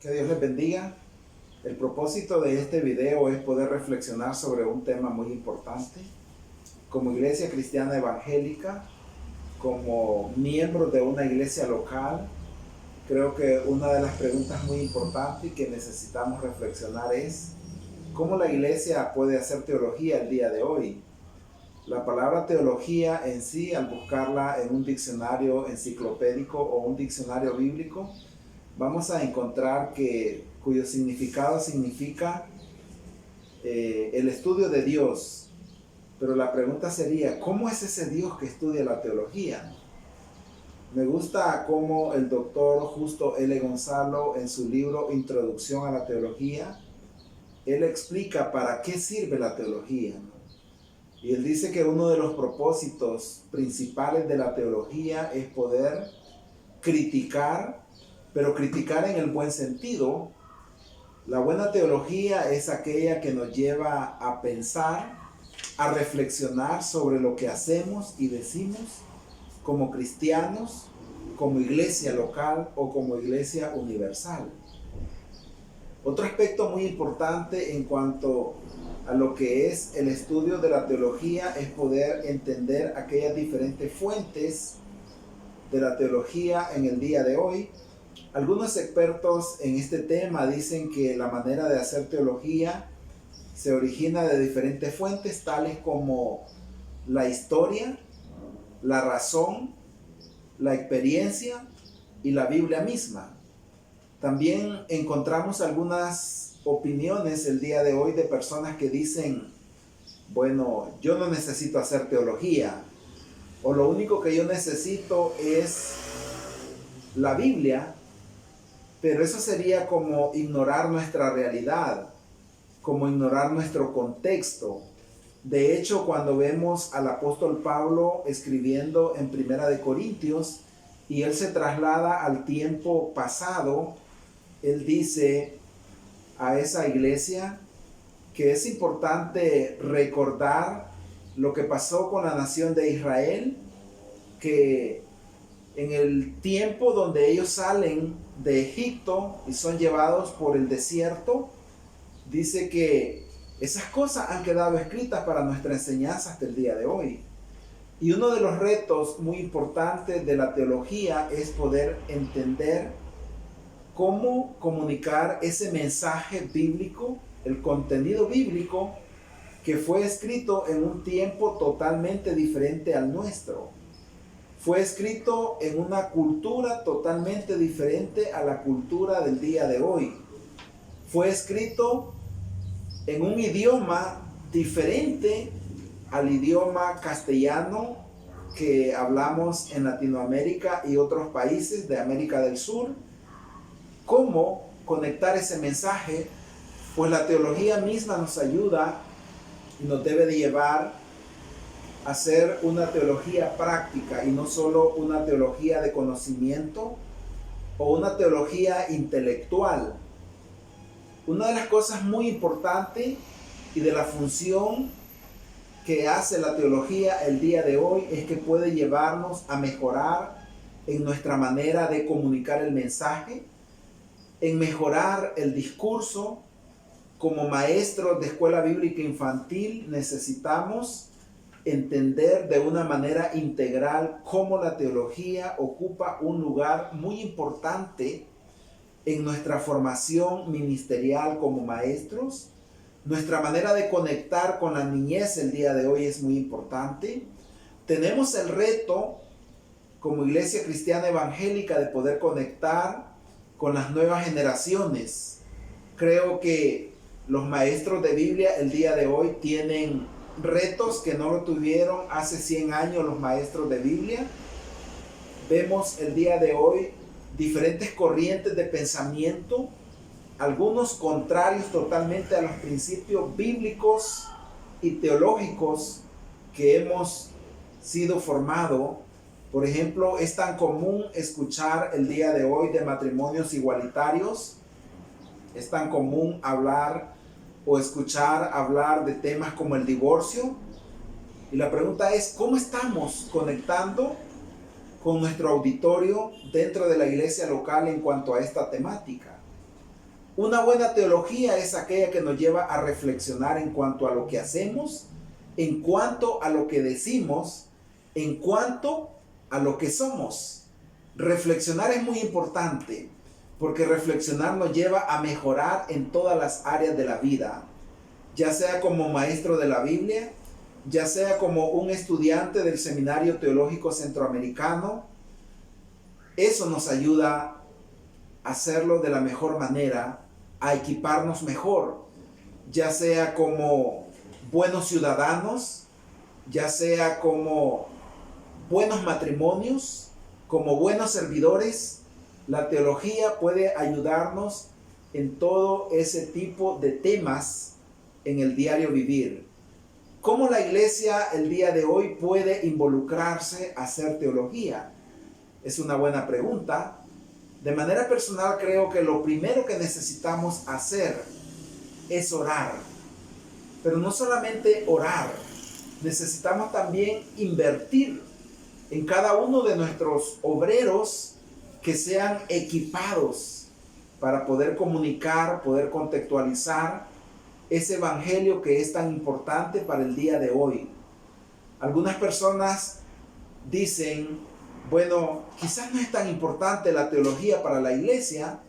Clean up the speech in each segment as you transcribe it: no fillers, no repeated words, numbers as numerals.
Que Dios les bendiga. El propósito de este video es poder reflexionar sobre un tema muy importante. Como iglesia cristiana evangélica, como miembro de una iglesia local, creo que una de las preguntas muy importantes que necesitamos reflexionar es ¿cómo la iglesia puede hacer teología el día de hoy? La palabra teología en sí, al buscarla en un diccionario enciclopédico o un diccionario bíblico, vamos a encontrar cuyo significado significa el estudio de Dios. Pero la pregunta sería, ¿cómo es ese Dios que estudia la teología? Me gusta cómo el doctor Justo L. Gonzalo, en su libro Introducción a la Teología, él explica para qué sirve la teología, ¿no? Y él dice que uno de los propósitos principales de la teología es poder criticar, pero criticar en el buen sentido. La buena teología es aquella que nos lleva a pensar, a reflexionar sobre lo que hacemos y decimos como cristianos, como iglesia local o como iglesia universal. Otro aspecto muy importante en cuanto a lo que es el estudio de la teología es poder entender aquellas diferentes fuentes de la teología en el día de hoy. Algunos expertos en este tema dicen que la manera de hacer teología se origina de diferentes fuentes, tales como la historia, la razón, la experiencia y la Biblia misma. También encontramos algunas opiniones el día de hoy de personas que dicen, bueno, yo no necesito hacer teología, o lo único que yo necesito es la Biblia, pero eso sería como ignorar nuestra realidad, como ignorar nuestro contexto. De hecho, cuando vemos al apóstol Pablo escribiendo en Primera de Corintios y él se traslada al tiempo pasado, él dice a esa iglesia que es importante recordar lo que pasó con la nación de Israel, que en el tiempo donde ellos salen de Egipto y son llevados por el desierto, dice que esas cosas han quedado escritas para nuestra enseñanza hasta el día de hoy. Y uno de los retos muy importantes de la teología es poder entender cómo comunicar ese mensaje bíblico, el contenido bíblico que fue escrito en un tiempo totalmente diferente al nuestro. Fue escrito en una cultura totalmente diferente a la cultura del día de hoy. Fue escrito en un idioma diferente al idioma castellano que hablamos en Latinoamérica y otros países de América del Sur. ¿Cómo conectar ese mensaje? Pues la teología misma nos ayuda y nos debe de llevar a hacer una teología práctica y no solo una teología de conocimiento o una teología intelectual. Una de las cosas muy importantes y de la función que hace la teología el día de hoy es que puede llevarnos a mejorar en nuestra manera de comunicar el mensaje, en mejorar el discurso. Como maestros de escuela bíblica infantil necesitamos entender de una manera integral cómo la teología ocupa un lugar muy importante en nuestra formación ministerial como maestros. Nuestra manera de conectar con la niñez el día de hoy es muy importante. Tenemos el reto como iglesia cristiana evangélica de poder conectar con las nuevas generaciones. Creo que los maestros de Biblia el día de hoy tienen retos que no lo tuvieron hace 100 años los maestros de Biblia. Vemos el día de hoy diferentes corrientes de pensamiento, algunos contrarios totalmente a los principios bíblicos y teológicos que hemos sido formados. Por ejemplo, es tan común escuchar el día de hoy de matrimonios igualitarios, es tan común hablar o escuchar hablar de temas como el divorcio. Y la pregunta es, ¿cómo estamos conectando con nuestro auditorio dentro de la iglesia local en cuanto a esta temática? Una buena teología es aquella que nos lleva a reflexionar en cuanto a lo que hacemos, en cuanto a lo que decimos, en cuanto a lo que somos. Reflexionar es muy importante, porque reflexionar nos lleva a mejorar en todas las áreas de la vida, ya sea como maestro de la Biblia, ya sea como un estudiante del Seminario Teológico Centroamericano. Eso nos ayuda a hacerlo de la mejor manera, a equiparnos mejor, ya sea como buenos ciudadanos, ya sea como buenos matrimonios, como buenos servidores. La teología puede ayudarnos en todo ese tipo de temas en el diario vivir. ¿Cómo la iglesia el día de hoy puede involucrarse a hacer teología? Es una buena pregunta. De manera personal creo que lo primero que necesitamos hacer es orar. Pero no solamente orar, necesitamos también invertir en cada uno de nuestros obreros que sean equipados para poder comunicar, poder contextualizar ese evangelio que es tan importante para el día de hoy. Algunas personas dicen, bueno, quizás no es tan importante la teología para la iglesia.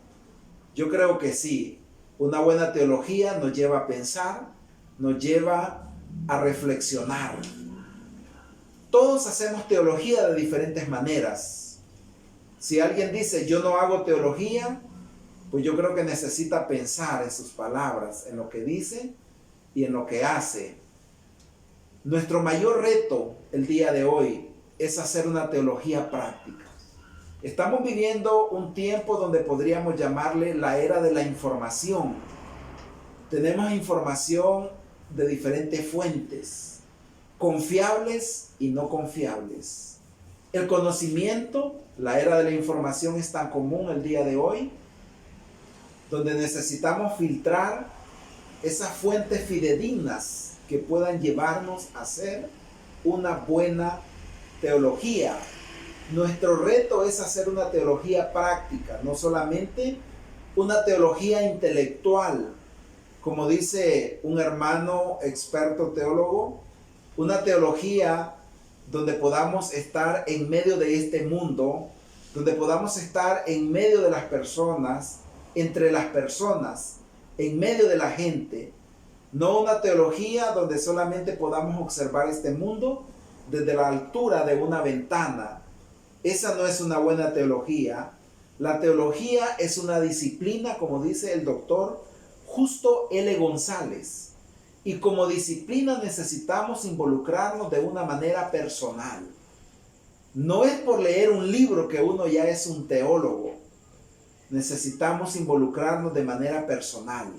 Yo creo que sí. Una buena teología nos lleva a pensar, nos lleva a reflexionar. Todos hacemos teología de diferentes maneras. Si alguien dice, yo no hago teología, pues yo creo que necesita pensar en sus palabras, en lo que dice y en lo que hace. Nuestro mayor reto el día de hoy es hacer una teología práctica. Estamos viviendo un tiempo donde podríamos llamarle la era de la información. Tenemos información de diferentes fuentes, confiables y no confiables. El conocimiento, la era de la información es tan común el día de hoy, donde necesitamos filtrar esas fuentes fidedignas que puedan llevarnos a hacer una buena teología. Nuestro reto es hacer una teología práctica, no solamente una teología intelectual, como dice un hermano experto teólogo, una teología donde podamos estar en medio de este mundo, donde podamos estar en medio de las personas, entre las personas, en medio de la gente. No una teología donde solamente podamos observar este mundo desde la altura de una ventana. Esa no es una buena teología. La teología es una disciplina, como dice el doctor Justo L. González. Y como disciplina necesitamos involucrarnos de una manera personal. No es por leer un libro que uno ya es un teólogo. Necesitamos involucrarnos de manera personal,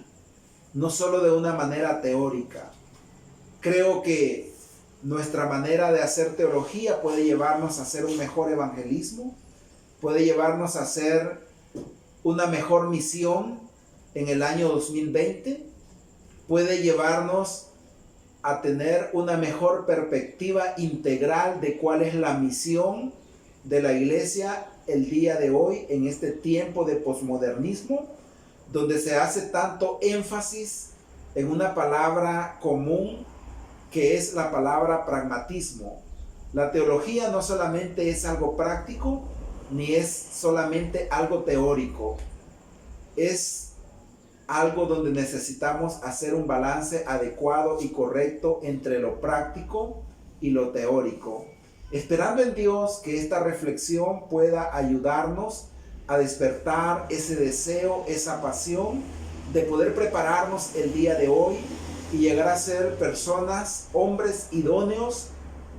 no solo de una manera teórica. Creo que nuestra manera de hacer teología puede llevarnos a hacer un mejor evangelismo, puede llevarnos a hacer una mejor misión en el año 2020, puede llevarnos a tener una mejor perspectiva integral de cuál es la misión de la iglesia el día de hoy en este tiempo de posmodernismo, donde se hace tanto énfasis en una palabra común que es la palabra pragmatismo. La teología no solamente es algo práctico, ni es solamente algo teórico. Es algo donde necesitamos hacer un balance adecuado y correcto entre lo práctico y lo teórico. Esperando en Dios que esta reflexión pueda ayudarnos a despertar ese deseo, esa pasión de poder prepararnos el día de hoy y llegar a ser personas, hombres idóneos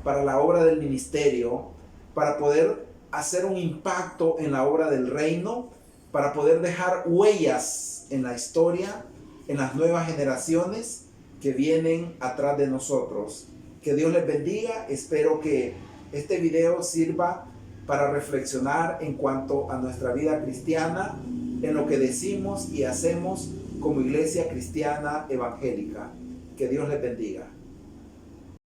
para la obra del ministerio, para poder hacer un impacto en la obra del reino, para poder dejar huellas en la historia, en las nuevas generaciones que vienen atrás de nosotros. Que Dios les bendiga. Espero que este video sirva para reflexionar en cuanto a nuestra vida cristiana, en lo que decimos y hacemos como iglesia cristiana evangélica. Que Dios les bendiga.